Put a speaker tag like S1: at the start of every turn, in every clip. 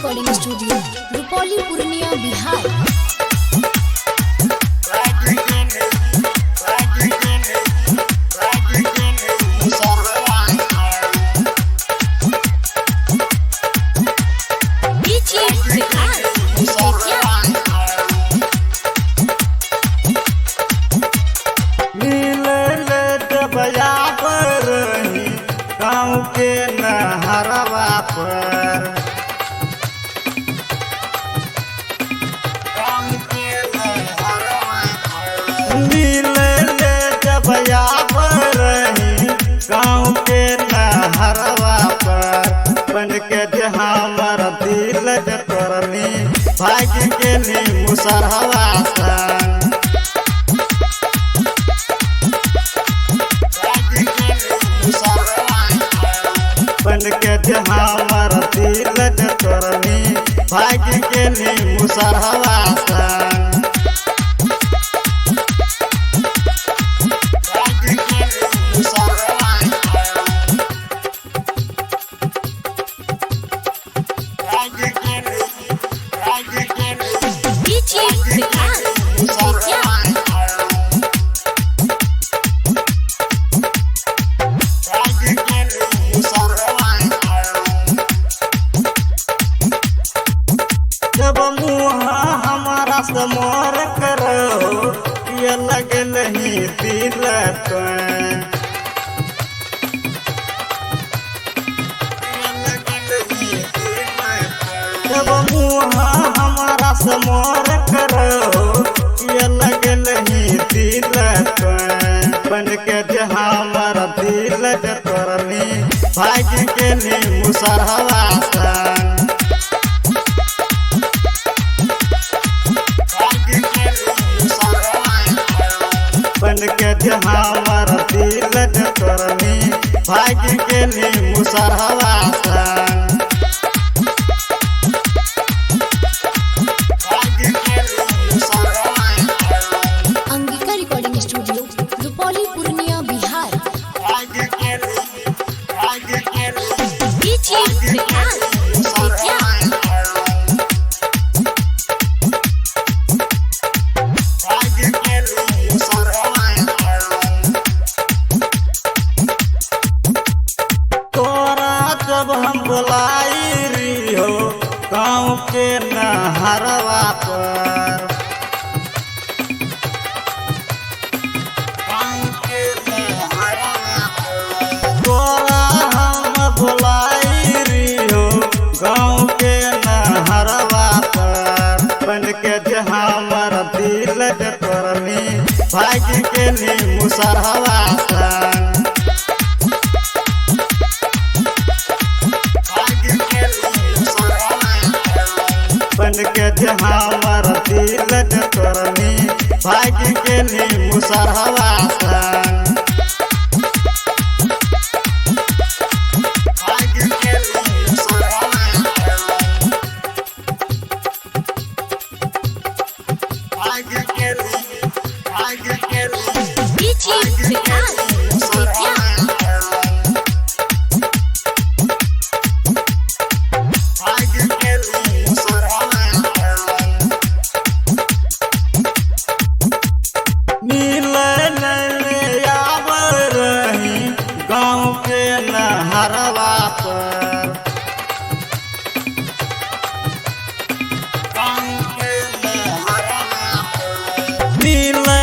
S1: Recording studio Rupauli Purnia Bihar.
S2: गाँव के नहरवा पर मिले ले जबया पर गाँव के नहरवा पर बन के जे हमर दिल जतरनी भाग्य के नी मुसरवा सन बन के जे हमर दिल जतरनी भाग्य के नी मुसरवा सन जब मुहा हमारा समोर करो ये लगल ही दिल जब मुहा हमारा समोर करो ये लगल ही दिल बन के जे हमर दिल जतरनी भाग्य के नी मुसरवा सन बन के जे हमर दिल जतरनी भाग्य के नी मुसरवा सन
S1: अंगिका रिकॉर्डिंग स्टूडियो रुपौली पूर्णिया बिहार।
S2: जब हम बुलाई रही हो गाँव के नहरवा पर तोरा हम बुलाई रही हो गाँव के नहरवा पर बन के जे हमर दिल जतरनी भाग्य के नी मुसरवा सन बन के जे हमर दिल जतरनी भाग्य के नी मुसरवा सन गाँव के नहरवा पर मिले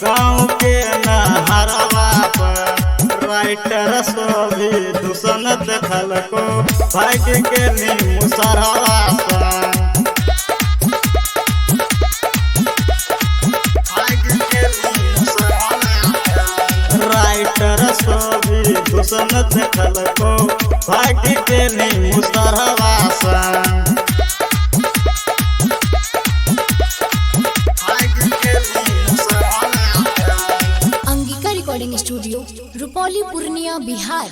S2: गाँव के नहरवा पर राइटर सभी दूषण देखल को भाग्य के नी मुसरवा सन राइटर सभी दूषण देखल को भाग्य के नी मुसरवा सन
S1: अंगिका रिकॉर्डिंग स्टूडियो रुपौली पूर्णिया बिहार।